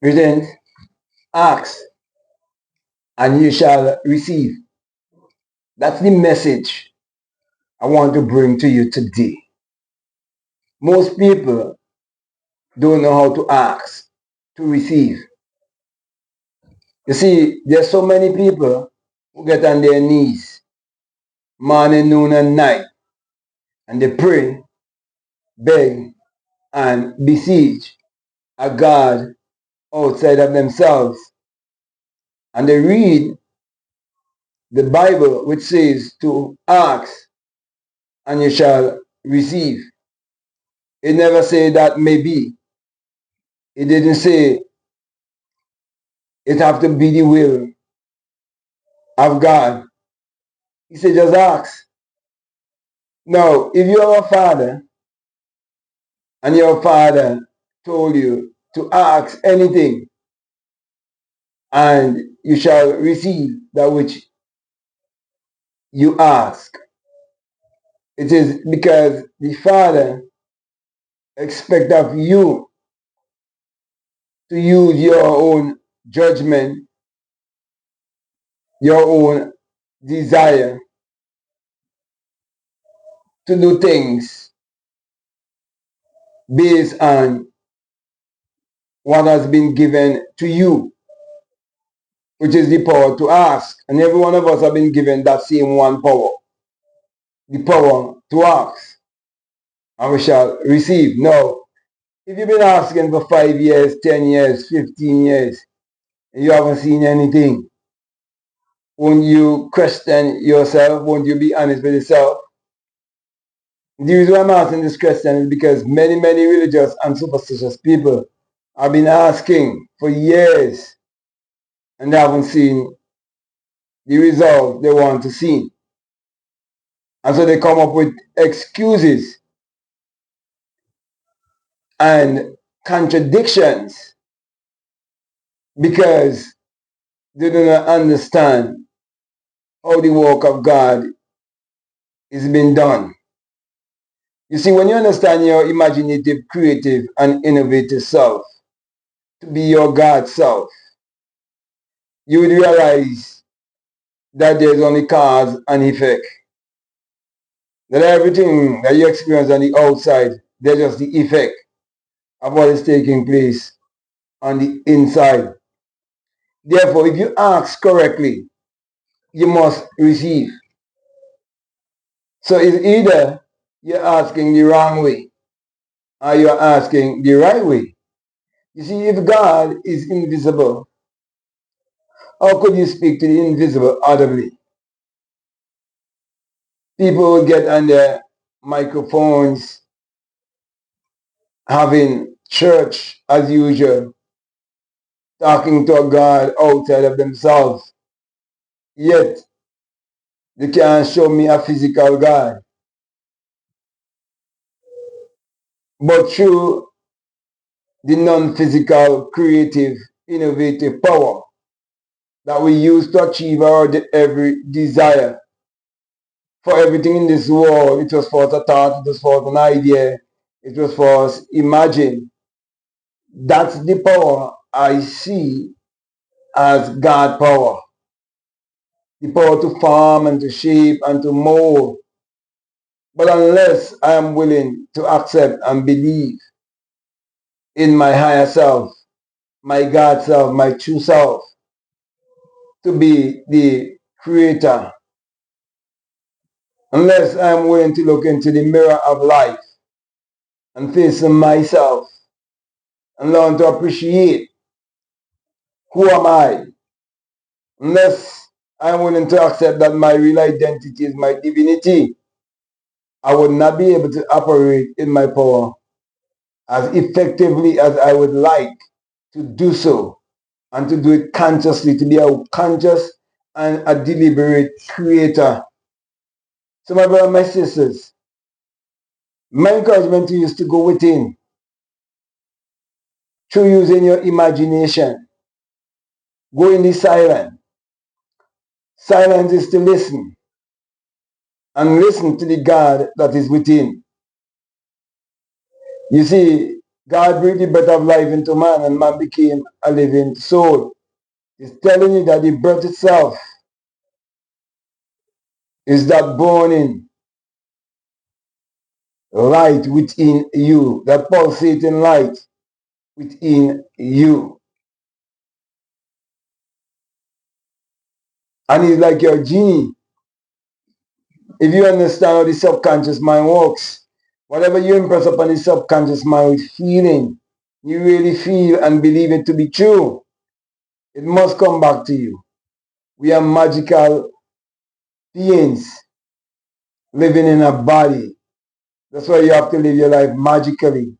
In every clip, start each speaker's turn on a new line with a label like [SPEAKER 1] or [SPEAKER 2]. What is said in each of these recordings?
[SPEAKER 1] Written, ask and you shall receive. That's the message I want to bring to you today. Most people don't know how to ask to receive. You see, there's so many people who get on their knees morning, noon, and night, and they pray, beg, and beseech a God outside of themselves. And they read the Bible, which says to ask and you shall receive. It never say that may be. It didn't say it have to be the will of God. He said just ask. Now, if you are a father and your father told you to ask anything and you shall receive that which you ask, it is because the father expects of you to use your own judgment, your own desire to do things based on what has been given to you, which is the power to ask. And every one of us have been given that same one power, the power to ask, and we shall receive. Now, if you've been asking for 5 years, 10 years, 15 years, and you haven't seen anything, won't you question yourself? Won't you be honest with yourself? The reason why I'm asking this question is because many, many religious and superstitious people have been asking for years and they haven't seen the result they want to see. And so they come up with excuses and contradictions because they do not understand how the work of God is being done. You see, when you understand your imaginative, creative, and innovative self to be your God self, you would realize that there's only cause and effect. That everything that you experience on the outside, they're just the effect of what is taking place on the inside. Therefore, if you ask correctly, you must receive. So it's either you're asking the wrong way or you're asking the right way. You see, if God is invisible, how could you speak to the invisible audibly? People will get on their microphones having church as usual, talking to a God outside of themselves. Yet, they can't show me a physical God. But through the non-physical, creative, innovative power that we use to achieve our every desire. For everything in this world, it was for us a thought, it was for us an idea, it was for us imagine. That's the power I see as God power. The power to form and to shape and to mold. But unless I am willing to accept and believe in my higher self, my God self, my true self, to be the creator, unless I am willing to look into the mirror of life and face myself and learn to appreciate who am I, unless I am willing to accept that my real identity is my divinity, I would not be able to operate in my power as effectively as I would like to do so and to do it consciously, to be a conscious and a deliberate creator. So my brothers and my sisters, my encouragement to you is to go within through using your imagination. Go in the silence. Silence is to listen and listen to the God that is within. You see, God breathed the breath of life into man, and man became a living soul. It's telling you that the breath itself is that burning light within you, that pulsating light within you. And it's like your genie. If you understand how the subconscious mind works, whatever you impress upon the subconscious mind with feeling, you really feel and believe it to be true, it must come back to you. We are magical beings living in a body. That's why you have to live your life magically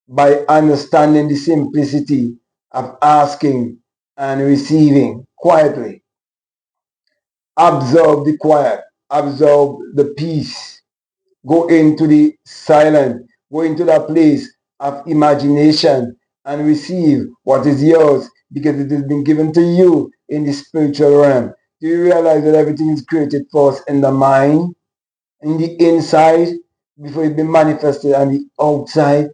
[SPEAKER 1] by understanding the simplicity of asking and receiving quietly. Absorb the quiet, absorb the peace. Go into the silence, go into that place of imagination and receive what is yours because it has been given to you in the spiritual realm. Do you realize that everything is created for us in the mind, in the inside, before it be manifested on the outside?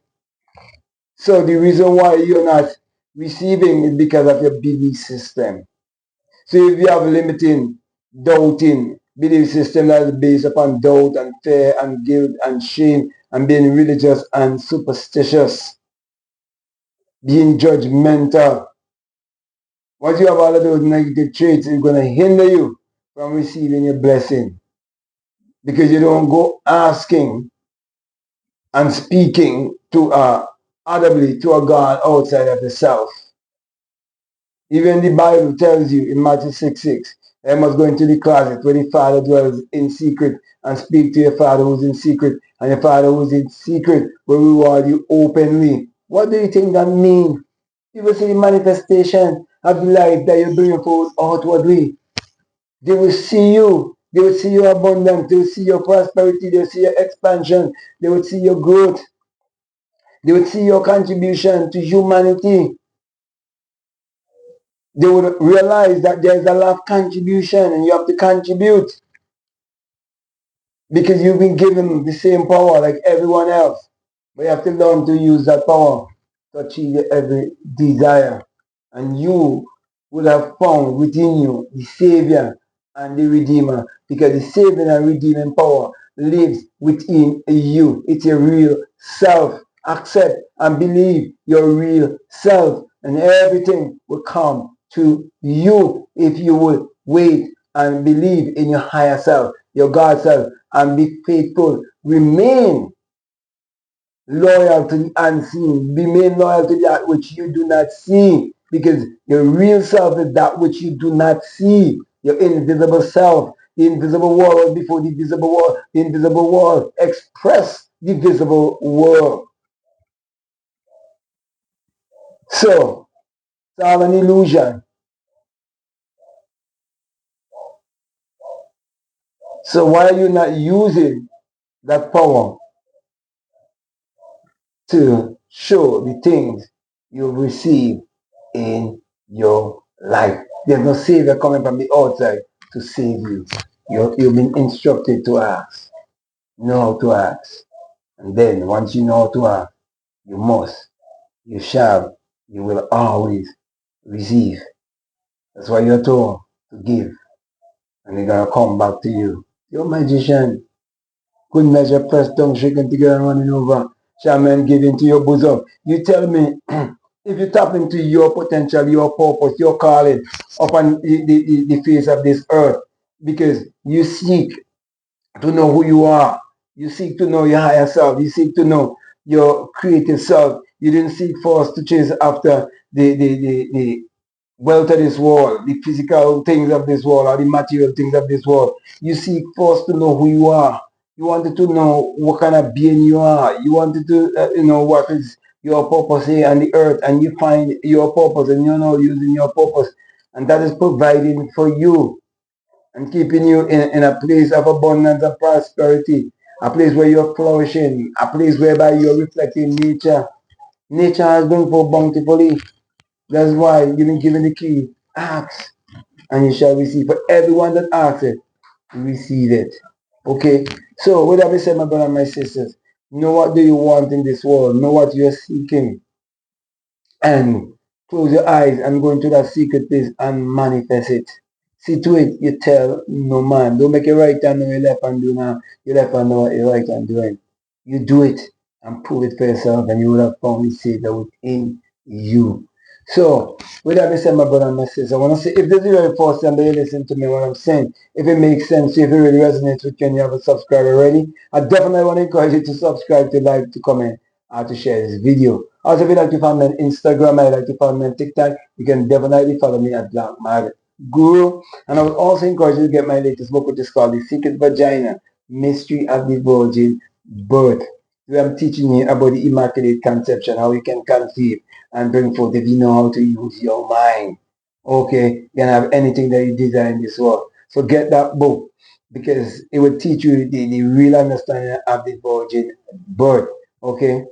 [SPEAKER 1] So the reason why you're not receiving is because of your belief system. So if you have limiting, doubting belief system that is based upon doubt and fear and guilt and shame and being religious and superstitious, being judgmental, once you have all of those negative traits, it's going to hinder you from receiving your blessing because you don't go asking and speaking to audibly to a God outside of yourself. Even the Bible tells you in Matthew 6:6, I must go into the closet where the Father dwells in secret and speak to your Father who's in secret, and your Father who's in secret will reward you openly. What do you think that means? You will see the manifestation of the life that you bring forth outwardly. They will see you. They will see your abundance. They will see your prosperity. They will see your expansion. They will see your growth. They will see your contribution to humanity. They would realize that there's a lot of contribution and you have to contribute because you've been given the same power like everyone else. But you have to learn to use that power to achieve your every desire. And you would have found within you the Savior and the Redeemer because the saving and redeeming power lives within you. It's your real self. Accept and believe your real self and everything will come to you if you will wait and believe in your higher self, your God self, and be faithful. Remain loyal to the unseen. Remain loyal to that which you do not see because your real self is that which you do not see. Your invisible self. The invisible world was before the visible world. The invisible world express the visible world. So, it's all an illusion. So why are you not using that power to show the things you receive in your life? There's no savior coming from the outside to save you. You've been instructed to ask. Know how to ask. And then once you know how to ask, you must, you shall, you will always receive. That's why you're told to give. And they're going to come back to you. You're a magician. Good measure, pressed down, shaken together, and running over. Shall men give into your bosom? You tell me, if you tap into your potential, your purpose, your calling upon the face of this earth, because you seek to know who you are, you seek to know your higher self, you seek to know your creative self. You didn't seek first to chase after the wealth of this world, the physical things of this world, or the material things of this world. You seek first to know who you are. You wanted to know what kind of being you are. You wanted to know what is your purpose here on the earth, and you find your purpose, and you know using your purpose, and that is providing for you and keeping you in a place of abundance and prosperity, a place where you're flourishing, a place whereby you're reflecting nature. Nature has been for bountifully. That's why you've been given the key. Ask and you shall receive. For everyone that asks it, receive it. Okay? So, with that being said, my brother and my sisters, Know what do you want in this world. Know what you're seeking. And close your eyes and go into that secret place and manifest it. See to it, you tell no man. Don't make your right hand know your left hand do now. Your left hand know what your right hand doing. You do it and prove it for yourself, and you will have found the Savior within you. So, with that being said, my brother and my sister, I want to say, if this is the very first time that you listen to me, what I'm saying, if it makes sense, if it really resonates with you and you haven't subscribed already, I definitely want to encourage you to subscribe, to like, to comment, and to share this video. Also, if you'd like to follow me on Instagram, I'd like to follow me on TikTok, you can definitely follow me at Black Mag Guru. And I would also encourage you to get my latest book, which is called The Secret Vagina, Mystery of the Virgin Birth, where I'm teaching you about the Immaculate Conception, how you can conceive and bring forth if you know how to use your mind. Okay, you can have anything that you desire in this world. So get that book because it will teach you the real understanding of the virgin birth. Okay,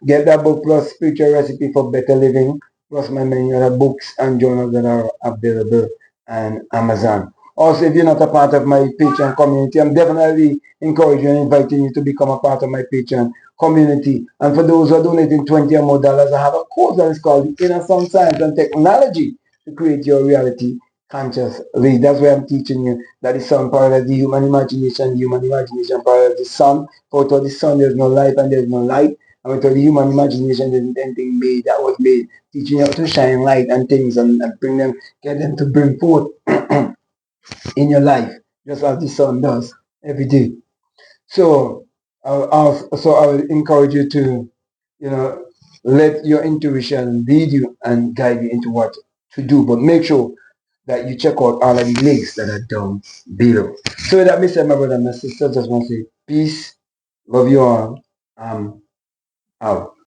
[SPEAKER 1] get that book plus Spiritual Recipe for Better Living, plus my many other books and journals that are available on Amazon. Also, if you're not a part of my Patreon community, I'm definitely encouraging and inviting you to become a part of my Patreon community. And for those who are donating 20 or more dollars, I have a course that is called the Inner Sound Science and Technology to create your reality consciously. That's why I'm teaching you that the sun parallels the human imagination parallels the sun. For without the sun, there's no life and there's no light. And without the human imagination, there isn't anything made that was made. Teaching you how to shine light and things and bring them, get them to bring forth in your life, just as the sun does every day. So, I will encourage you to, let your intuition lead you and guide you into what to do. But make sure that you check out all of the links that are down below. So with that being said, my brother and my sister, just want to say peace, love you all. Out.